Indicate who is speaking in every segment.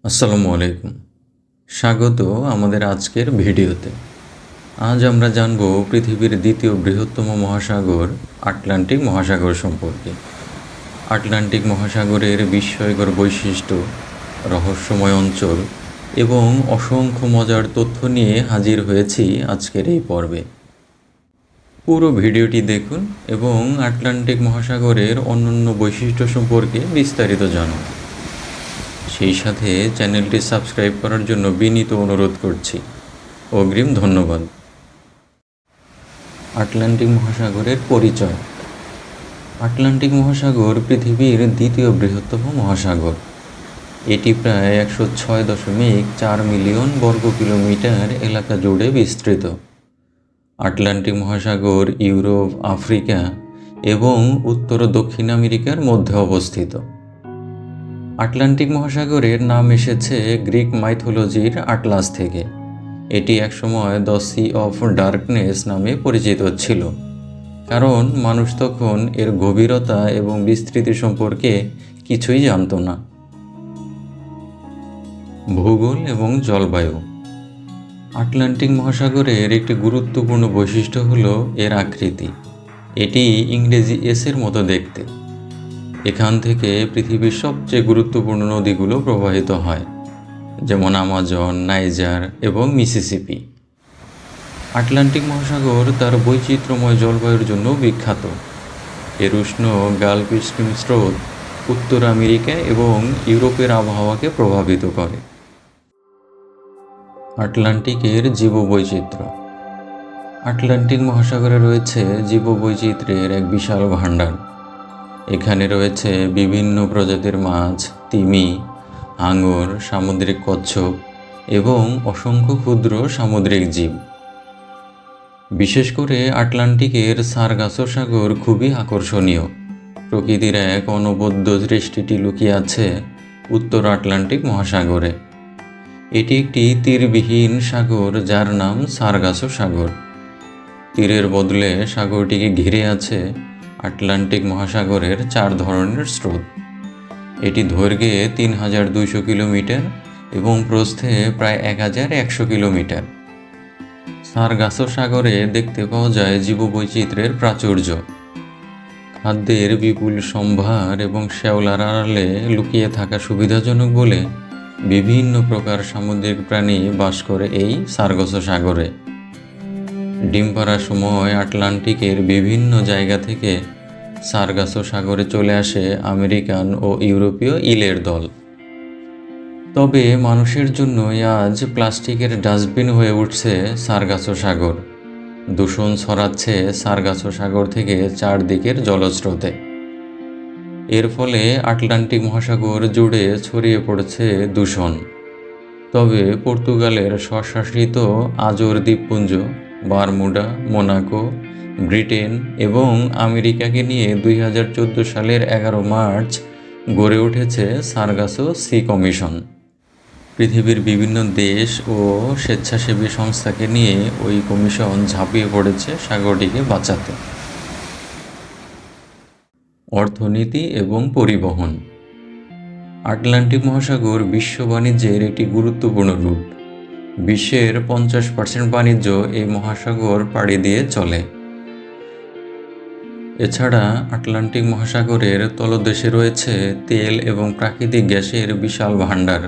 Speaker 1: আসসালামু আলাইকুম। স্বাগত আমাদের আজকের ভিডিওতে। আজ আমরা জানব পৃথিবীর দ্বিতীয় বৃহত্তম মহাসাগর আটলান্টিক মহাসাগর সম্পর্কে। আটলান্টিক মহাসাগরের বিস্ময়কর বৈশিষ্ট্য, রহস্যময় অঞ্চল এবং অসংখ্য মজার তথ্য নিয়ে হাজির হয়েছি আজকের এই পর্বে। পুরো ভিডিওটি দেখুন এবং আটলান্টিক মহাসাগরের অনন্য বৈশিষ্ট্য সম্পর্কে বিস্তারিত জানুন। সেই সাথে চ্যানেলটি সাবস্ক্রাইব করার জন্য বিনীত অনুরোধ করছি। অগ্রিম ধন্যবাদ। আটলান্টিক মহাসাগরের পরিচয়। আটলান্টিক মহাসাগর পৃথিবীর দ্বিতীয় বৃহত্তম মহাসাগর। এটি প্রায় 106.4 মিলিয়ন বর্গ কিলোমিটার এলাকা জুড়ে বিস্তৃত। আটলান্টিক মহাসাগর ইউরোপ, আফ্রিকা এবং উত্তর ও দক্ষিণ আমেরিকার মধ্যে অবস্থিত। আটলান্টিক মহাসাগরের নাম এসেছে গ্রিক মাইথোলজির আটলাস থেকে। এটি একসময় দ্য সি অফ ডার্কনেস নামে পরিচিত ছিল, কারণ মানুষ তখন এর গভীরতা এবং বিস্তৃতি সম্পর্কে কিছুই জানত না। ভূগোল এবং জলবায়ু। আটলান্টিক মহাসাগরের একটি গুরুত্বপূর্ণ বৈশিষ্ট্য হল এর আকৃতি। এটি ইংরেজি এসের মতো দেখতে। এখান থেকে পৃথিবীর সবচেয়ে গুরুত্বপূর্ণ নদীগুলো প্রবাহিত হয়, যেমন আমাজন, নাইজার এবং মিসিসিপি। আটলান্টিক মহাসাগর তার বৈচিত্র্যময় জলবায়ুর জন্য বিখ্যাত। এর উষ্ণ গালফ স্ট্রিম স্রোত উত্তর আমেরিকা এবং ইউরোপের আবহাওয়াকে প্রভাবিত করে। আটলান্টিকের জীববৈচিত্র্য। আটলান্টিক মহাসাগরে রয়েছে জীববৈচিত্র্যের এক বিশাল ভাণ্ডার। এখানে রয়েছে বিভিন্ন প্রজাতির মাছ, তিমি, হাঙর, সামুদ্রিক কচ্ছপ এবং অসংখ্য ক্ষুদ্র সামুদ্রিক জীব। বিশেষ করে আটলান্টিকের সারগাসো সাগর খুবই আকর্ষণীয়। প্রকৃতির এক অনবদ্য সৃষ্টিটি লুকিয়ে আছে উত্তর আটলান্টিক মহাসাগরে। এটি একটি তীরবিহীন সাগর যার নাম সারগাসো সাগর। তীরের বদলে সাগরটিকে ঘিরে আছে আটলান্টিক মহাসাগরের 4 ধরনের স্রোত। এটি দৈর্ঘ্যে 3200 কিলোমিটার এবং প্রস্থে প্রায় 1100 কিলোমিটার। সারগাসো সাগরে দেখতে পাওয়া যায় জীববৈচিত্র্যের প্রাচুর্য। খাদ্যের বিপুল সম্ভার এবং শ্যাওলার আড়ালে লুকিয়ে থাকা সুবিধাজনক বলে বিভিন্ন প্রকার সামুদ্রিক প্রাণী বাস করে এই সারগাসো সাগরে। ডিম পাড়ার সময় আটলান্টিকের বিভিন্ন জায়গা থেকে সারগাসো সাগরে চলে আসে আমেরিকান ও ইউরোপীয় ইলের দল। তবে মানুষের জন্যই আজ প্লাস্টিকের ডাস্টবিন হয়ে উঠছে সারগাসো সাগর। দূষণ ছড়াচ্ছে সারগাসো সাগর থেকে চারদিকের জলস্রোতে। এর ফলে আটলান্টিক মহাসাগর জুড়ে ছড়িয়ে পড়েছে দূষণ। তবে পর্তুগালের স্বশাসিত আজোর দ্বীপপুঞ্জ, বারমুডা, মোনাকো, ব্রিটেন এবং আমেরিকাকে নিয়ে 2014 সালের 11 মার্চ গড়ে উঠেছে সারগাসো সি কমিশন। পৃথিবীর বিভিন্ন দেশ ও স্বেচ্ছাসেবী সংস্থাকে নিয়ে ওই কমিশন ঝাঁপিয়ে পড়েছে সাগরটিকে বাঁচাতে। অর্থনীতি এবং পরিবহন। আটলান্টিক মহাসাগর বিশ্ব বাণিজ্যের একটি গুরুত্বপূর্ণ রুট। বিশ্বের 50% বাণিজ্য এই মহাসাগর পাড়ি দিয়ে চলে। এছাড়া আটলান্টিক মহাসাগরের তলদেশে রয়েছে তেল এবং প্রাকৃতিক গ্যাসের বিশাল ভাণ্ডার।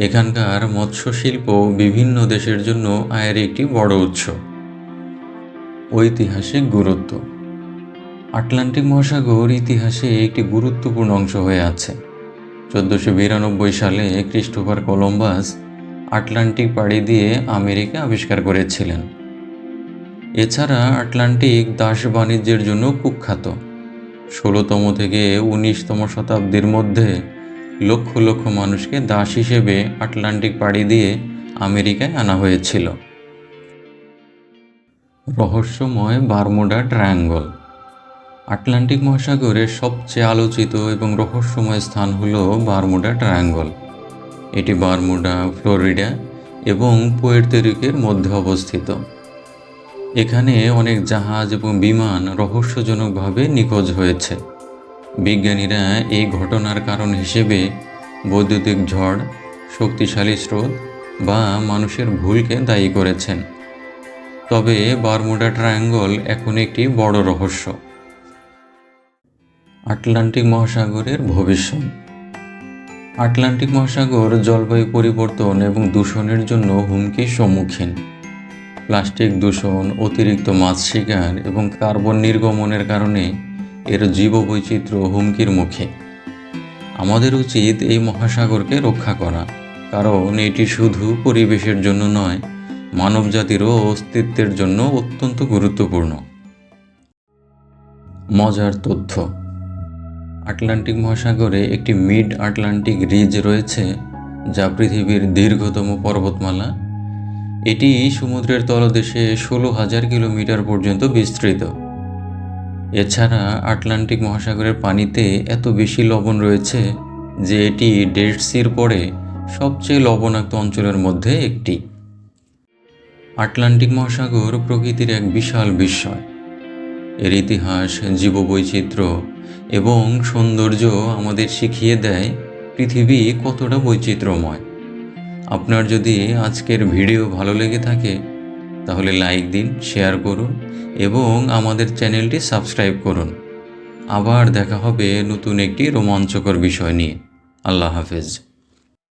Speaker 1: এখানকার মৎস্য শিল্প বিভিন্ন দেশের জন্য আয়ের একটি বড় উৎস। ঐতিহাসিক গুরুত্ব। আটলান্টিক মহাসাগর ইতিহাসে একটি গুরুত্বপূর্ণ অংশ হয়ে আছে। 1492 সালে ক্রিস্টোফার কলম্বাস আটলান্টিক পাড়ি দিয়ে আমেরিকা আবিষ্কার করেছিলেন। এছাড়া আটলান্টিক দাস বাণিজ্যের জন্য কুখ্যাত। 16তম থেকে 19তম শতাব্দীর মধ্যে লক্ষ লক্ষ মানুষকে দাস হিসেবে আটলান্টিক পাড়ি দিয়ে আমেরিকায় আনা হয়েছিল। রহস্যময় বারমুডা ট্রায়াঙ্গল। আটলান্টিক মহাসাগরের সবচেয়ে আলোচিত এবং রহস্যময় স্থান হল বারমুডা ট্রায়াঙ্গল। এটি বারমুডা, ফ্লোরিডা এবং পুয়ের্তো রিকোর মধ্যে অবস্থিত। এখানে অনেক জাহাজ এবং বিমান রহস্যজনকভাবে নিখোঁজ হয়েছে। বিজ্ঞানীরা এই ঘটনার কারণ হিসেবে বৈদ্যুতিক ঝড়, শক্তিশালী স্রোত বা মানুষের ভুলকে দায়ী করেছেন। তবে বারমুডা ট্রায়াঙ্গল এখন একটি বড় রহস্য। আটলান্টিক মহাসাগরের ভবিষ্যৎ। আটলান্টিক মহাসাগর জলবায়ু পরিবর্তন এবং দূষণের জন্য হুমকির সম্মুখীন। প্লাস্টিক দূষণ, অতিরিক্ত মাছ শিকার এবং কার্বন নির্গমনের কারণে এর জীববৈচিত্র্য হুমকির মুখে। আমাদের উচিত এই মহাসাগরকে রক্ষা করা, কারণ এটি শুধু পরিবেশের জন্য নয়, মানবজাতিরও অস্তিত্বের জন্য অত্যন্ত গুরুত্বপূর্ণ। মজার তথ্য: আটলান্টিক মহাসাগরে একটি মিড আটলান্টিক রিজ রয়েছে, যা পৃথিবীর দীর্ঘতম পর্বতমালা। এটি সমুদ্রের তলদেশে 16,000 কিলোমিটার পর্যন্ত বিস্তৃত। এছাড়া আটলান্টিক মহাসাগরের পানিতে এত বেশি লবণ রয়েছে যে এটি ডেড সির পরে সবচেয়ে লবণাক্ত অঞ্চলের মধ্যে একটি। আটলান্টিক মহাসাগর প্রকৃতির এক বিশাল বিস্ময়। এর ইতিহাস, জীববৈচিত্র্য এবং সৌন্দর্য আমাদের শিখিয়ে দেয় পৃথিবী কতটা বৈচিত্র্যময়। আপনার যদি আজকের ভিডিও ভালো লেগে থাকে তাহলে লাইক দিন, শেয়ার করুন এবং আমাদের চ্যানেলটি সাবস্ক্রাইব করুন। আবার দেখা হবে নতুন একটি রোমাঞ্চকর বিষয় নিয়ে। আল্লাহ হাফেজ।